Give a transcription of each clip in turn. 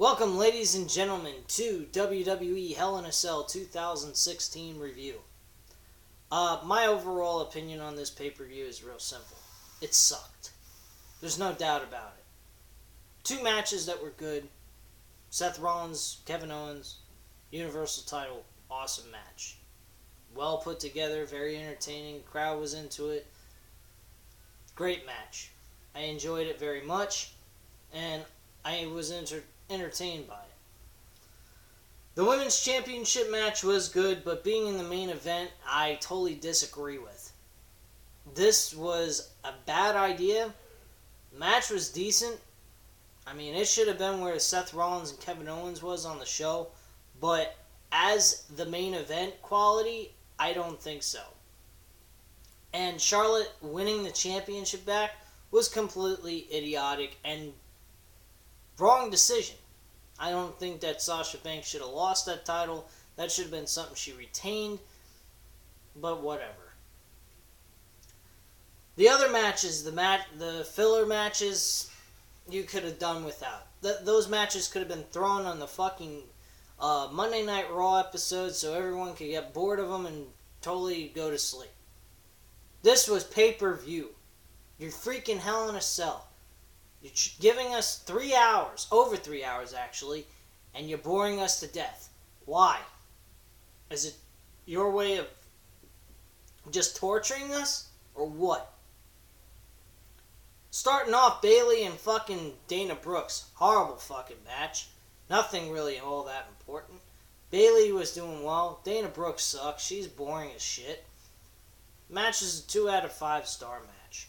Welcome, ladies and gentlemen, to WWE Hell in a Cell 2016 review. My overall opinion on this pay-per-view is real simple. It sucked. There's no doubt about it. Two matches that were good. Seth Rollins, Kevin Owens, Universal title, awesome match. Well put together, very entertaining, crowd was into it. Great match. I enjoyed it very much, and I was entertained by it. The Women's Championship match was good, but being in the main event, I totally disagree with. This was a bad idea. The match was decent. I mean, it should have been where Seth Rollins and Kevin Owens was on the show, but as the main event quality, I don't think so. And Charlotte winning the championship back was completely idiotic and wrong decision. I don't think that Sasha Banks should have lost that title. That should have been something she retained, but whatever. The other matches, the filler matches, you could have done without. Those matches could have been thrown on the fucking Monday Night Raw episode so everyone could get bored of them and totally go to sleep. This was pay-per-view. You're freaking Hell in a Cell. You're giving us 3 hours, over 3 hours actually, and you're boring us to death. Why? Is it your way of just torturing us, or what? Starting off, Bayley and fucking Dana Brooks. Horrible fucking match. Nothing really all that important. Bayley was doing well. Dana Brooks sucks. She's boring as shit. Match is a 2 out of 5 star match.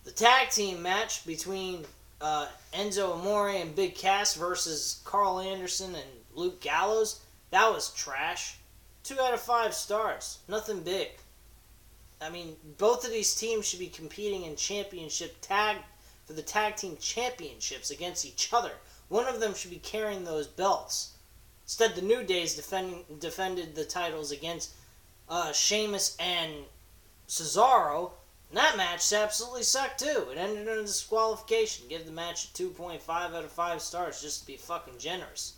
The tag team match between Enzo Amore and Big Cass versus Carl Anderson and Luke Gallows, that was trash. 2 out of 5 stars. Nothing big. I mean, both of these teams should be competing in for the tag team championships against each other. One of them should be carrying those belts. Instead, the New Days defended the titles against Sheamus and Cesaro. And that match absolutely sucked too. It ended in a disqualification. Give the match a 2.5 out of 5 stars just to be fucking generous.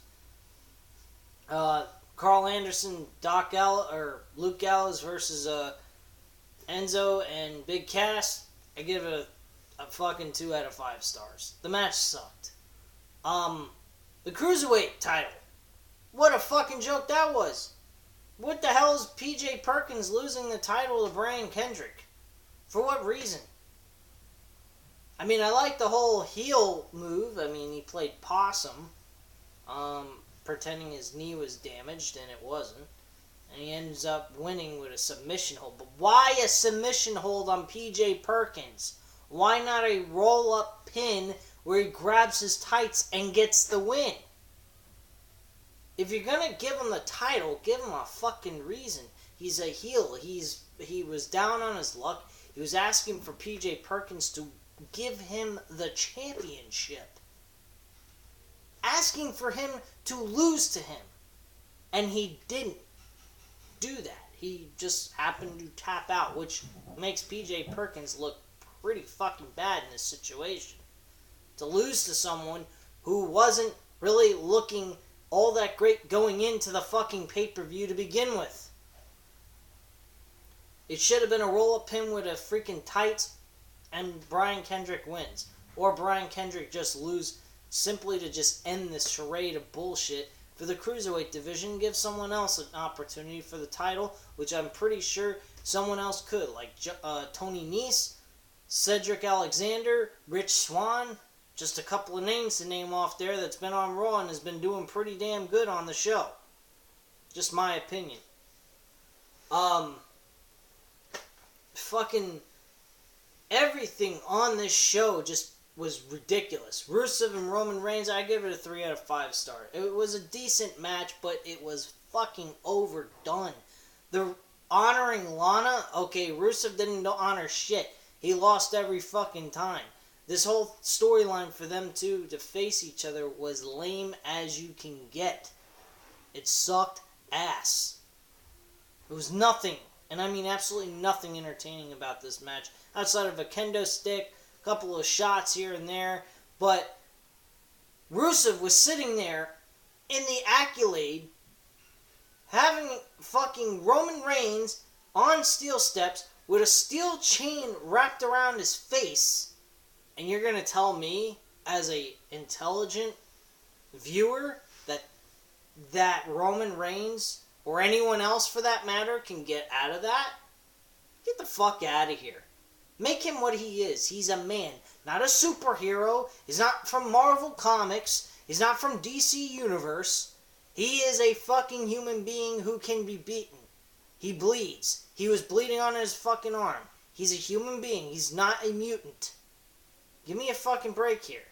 Carl Anderson, Luke Gallows versus Enzo and Big Cass. I give it a fucking 2 out of 5 stars. The match sucked. The Cruiserweight title. What a fucking joke that was. What the hell is PJ Perkins losing the title to Brian Kendrick? For what reason? I mean, I like the whole heel move. I mean, he played possum, pretending his knee was damaged, and it wasn't. And he ends up winning with a submission hold. But why a submission hold on PJ Perkins? Why not a roll-up pin where he grabs his tights and gets the win? If you're gonna give him the title, give him a fucking reason. He's a heel. He was down on his luck. He was asking for PJ Perkins to give him the championship. Asking for him to lose to him. And he didn't do that. He just happened to tap out, which makes PJ Perkins look pretty fucking bad in this situation. To lose to someone who wasn't really looking all that great going into the fucking pay-per-view to begin with. It should have been a roll-up pin with a freaking tights and Brian Kendrick wins. Or Brian Kendrick just lose simply to just end this charade of bullshit for the Cruiserweight division. Give someone else an opportunity for the title, which I'm pretty sure someone else could. Like Tony Nese, Cedric Alexander, Rich Swann. Just a couple of names to name off there that's been on Raw and has been doing pretty damn good on the show. Just my opinion. Fucking everything on this show just was ridiculous. Rusev and Roman Reigns, I give it a 3 out of 5 star. It was a decent match, but it was fucking overdone. The honoring Lana, okay, Rusev didn't honor shit. He lost every fucking time. This whole storyline for them two to face each other was lame as you can get. It sucked ass. There was nothing, and I mean absolutely nothing entertaining about this match, outside of a kendo stick, a couple of shots here and there, but Rusev was sitting there in the accolade having fucking Roman Reigns on steel steps with a steel chain wrapped around his face, and you're gonna tell me, as a intelligent viewer, that Roman Reigns, or anyone else for that matter, can get out of that? Get the fuck out of here. Make him what he is. He's a man, not a superhero. He's not from Marvel Comics. He's not from DC Universe. He is a fucking human being who can be beaten. He bleeds. He was bleeding on his fucking arm. He's a human being. He's not a mutant. Give me a fucking break here.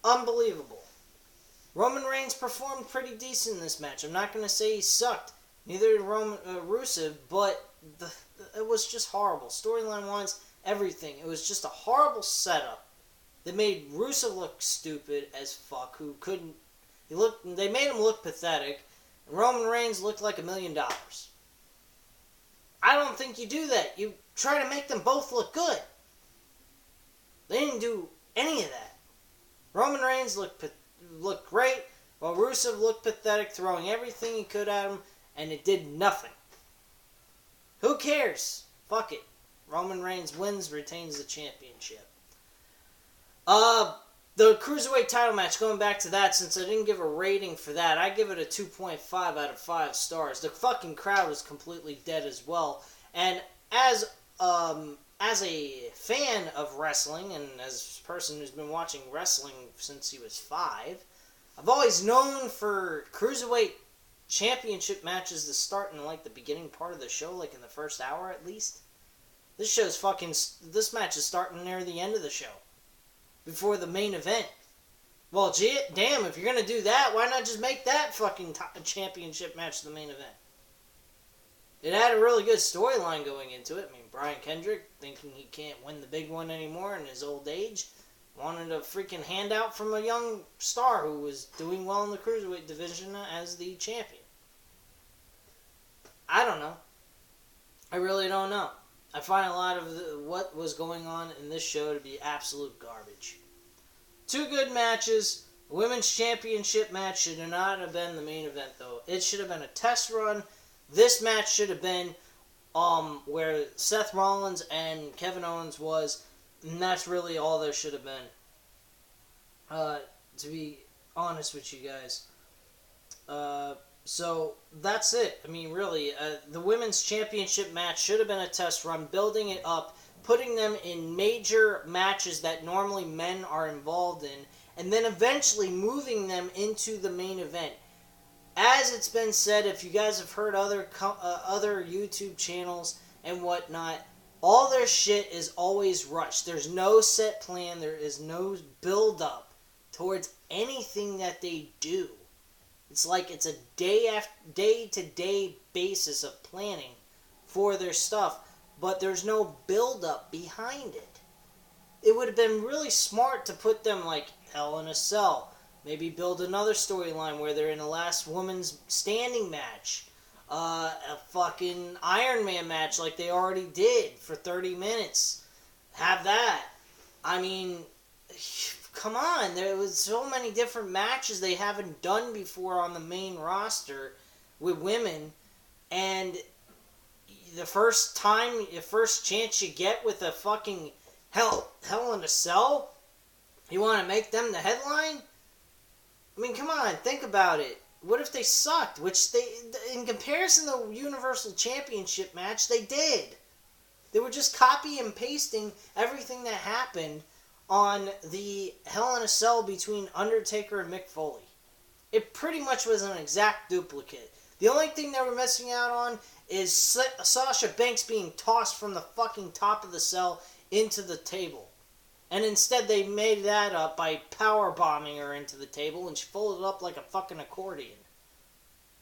Unbelievable. Roman Reigns performed pretty decent in this match. I'm not going to say he sucked. Neither did Rusev, but it was just horrible. Storyline-wise, everything. It was just a horrible setup that made Rusev look stupid as fuck, who couldn't... They made him look pathetic, and Roman Reigns looked like $1 million. I don't think you do that. You try to make them both look good. They didn't do any of that. Roman Reigns looked great, while Rusev looked pathetic, throwing everything he could at him, and it did nothing. Who cares? Fuck it. Roman Reigns wins, retains the championship. The Cruiserweight title match, going back to that, since I didn't give a rating for that, I give it a 2.5 out of 5 stars. The fucking crowd was completely dead as well. And as a fan of wrestling, and as a person who's been watching wrestling since he was 5, I've always known for Cruiserweight championship matches to start in like the beginning part of the show, like in the first hour at least. This match is starting near the end of the show, before the main event. Well, damn, if you're gonna do that, why not just make that fucking championship match the main event? It had a really good storyline going into it. I mean, Brian Kendrick, thinking he can't win the big one anymore in his old age, wanted a freaking handout from a young star who was doing well in the Cruiserweight division as the champion. I don't know. I really don't know. I find a lot of what was going on in this show to be absolute garbage. 2 good matches. The Women's Championship match should not have been the main event, though. It should have been a test run. This match should have been where Seth Rollins and Kevin Owens was, and that's really all there should have been. To be honest with you guys. So, that's it. I mean, really, the Women's Championship match should have been a test run, building it up, putting them in major matches that normally men are involved in, and then eventually moving them into the main event. As it's been said, if you guys have heard other YouTube channels and whatnot, all their shit is always rushed. There's no set plan. There is no build-up towards anything that they do. It's like it's a day-to-day basis of planning for their stuff, but there's no build-up behind it. It would have been really smart to put them like Hell in a Cell. Maybe build another storyline where they're in a last woman's standing match. A fucking Iron Man match like they already did for 30 minutes. Have that. I mean, come on. There was so many different matches they haven't done before on the main roster with women. And the first chance you get with a fucking Hell in a Cell, you want to make them the headline? I mean, come on, think about it. What if they sucked? Which they, in comparison to the Universal Championship match, they did. They were just copy and pasting everything that happened on the Hell in a Cell between Undertaker and Mick Foley. It pretty much was an exact duplicate. The only thing they were missing out on is Sasha Banks being tossed from the fucking top of the cell into the table. And instead they made that up by power bombing her into the table, and she folded up like a fucking accordion.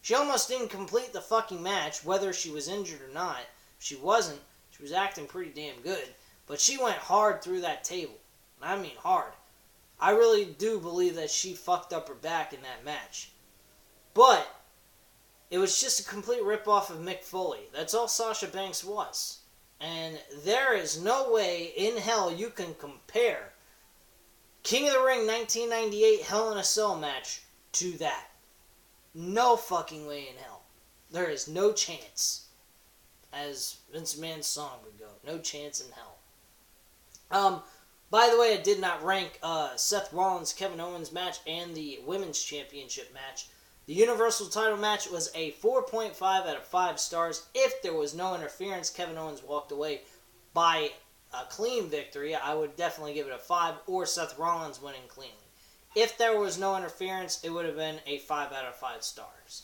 She almost didn't complete the fucking match, whether she was injured or not. If she wasn't, she was acting pretty damn good. But she went hard through that table. And I mean hard. I really do believe that she fucked up her back in that match. But it was just a complete rip-off of Mick Foley. That's all Sasha Banks was. And there is no way in hell you can compare King of the Ring 1998 Hell in a Cell match to that. No fucking way in hell. There is no chance. As Vince McMahon's song would go. No chance in hell. By the way, I did not rank Seth Rollins, Kevin Owens match and the Women's Championship match. The Universal title match was a 4.5 out of 5 stars. If there was no interference, Kevin Owens walked away by a clean victory. I would definitely give it a 5, or Seth Rollins winning cleanly. If there was no interference, it would have been a 5 out of 5 stars.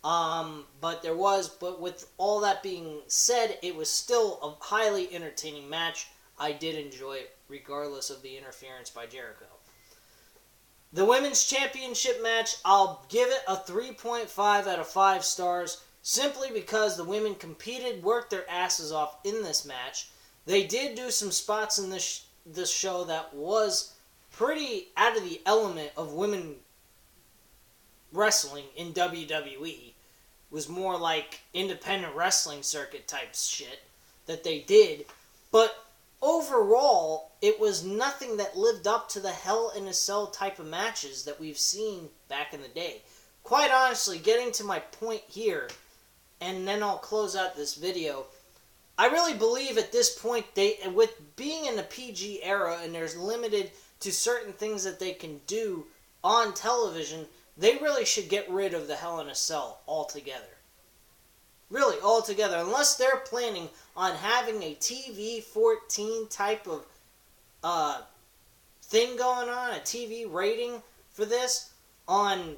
But with all that being said, it was still a highly entertaining match. I did enjoy it, regardless of the interference by Jericho. The Women's Championship match, I'll give it a 3.5 out of 5 stars, simply because the women competed, worked their asses off in this match. They did do some spots in this show that was pretty out of the element of women wrestling in WWE. It was more like independent wrestling circuit type shit that they did. But overall, it was nothing that lived up to the Hell in a Cell type of matches that we've seen back in the day. Quite honestly, getting to my point here, and then I'll close out this video, I really believe at this point, with being in the PG era and there's limited to certain things that they can do on television, they really should get rid of the Hell in a Cell altogether. Really, altogether. Unless they're planning on having a TV-14 type of thing going on, a TV rating for this on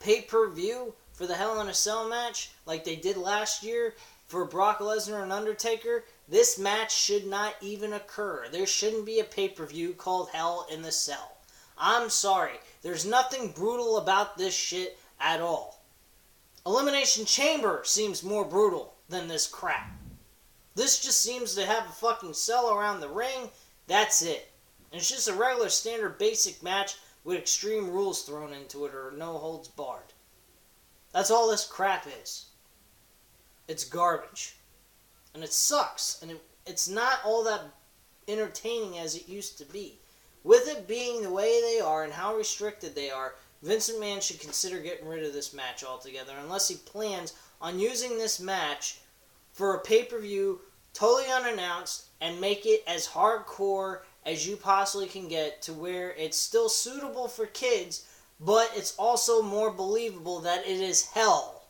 pay-per-view for the Hell in a Cell match, like they did last year for Brock Lesnar and Undertaker, this match should not even occur. There shouldn't be a pay-per-view called Hell in the Cell. I'm sorry. There's nothing brutal about this shit at all. Elimination Chamber seems more brutal than this crap. This just seems to have a fucking cell around the ring. That's it. And it's just a regular standard basic match with extreme rules thrown into it or no holds barred. That's all this crap is. It's garbage. And it sucks. And it's not all that entertaining as it used to be. With it being the way they are and how restricted they are, Vince McMahon should consider getting rid of this match altogether unless he plans on using this match for a pay-per-view totally unannounced and make it as hardcore as you possibly can get to where it's still suitable for kids, but it's also more believable that it is Hell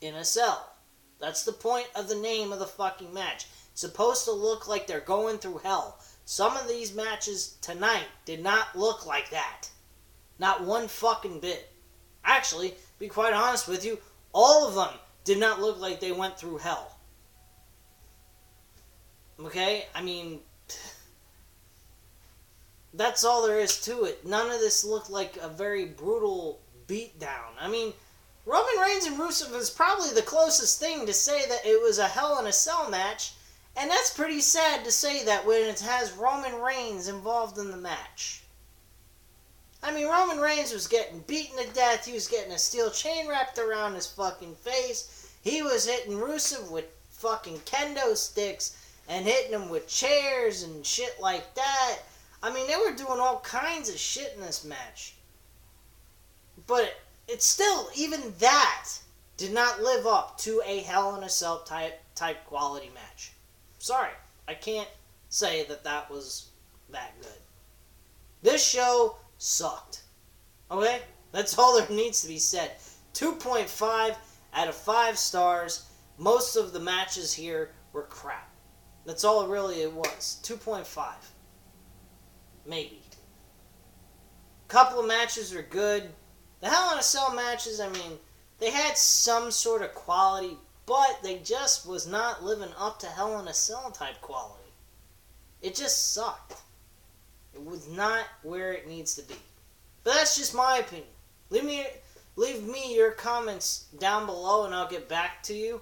in a Cell. That's the point of the name of the fucking match. It's supposed to look like they're going through hell. Some of these matches tonight did not look like that. Not one fucking bit. Actually, to be quite honest with you, all of them did not look like they went through hell. Okay? I mean, that's all there is to it. None of this looked like a very brutal beatdown. I mean, Roman Reigns and Rusev is probably the closest thing to say that it was a Hell in a Cell match, and that's pretty sad to say that when it has Roman Reigns involved in the match. I mean, Roman Reigns was getting beaten to death. He was getting a steel chain wrapped around his fucking face. He was hitting Rusev with fucking kendo sticks and hitting him with chairs and shit like that. I mean, they were doing all kinds of shit in this match. But it's still, even that did not live up to a Hell in a Cell type quality match. Sorry, I can't say that that was that good. This show sucked. Okay? That's all there needs to be said. 2.5 out of 5 stars. Most of the matches here were crap. That's all really it was. 2.5. Maybe. Couple of matches are good. The Hell in a Cell matches, I mean, they had some sort of quality, but they just was not living up to Hell in a Cell type quality. It just sucked. It was not where it needs to be. But that's just my opinion. Leave me your comments down below and I'll get back to you.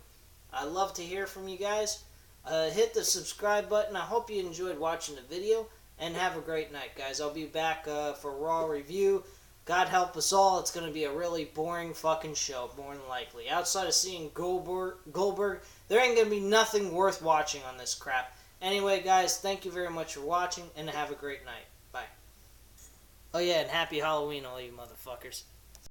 I love to hear from you guys. Hit the subscribe button. I hope you enjoyed watching the video. And have a great night, guys. I'll be back for a Raw review. God help us all. It's going to be a really boring fucking show, more than likely. Outside of seeing Goldberg, there ain't going to be nothing worth watching on this crap. Anyway, guys, thank you very much for watching, and have a great night. Bye. Oh yeah, and happy Halloween, all you motherfuckers.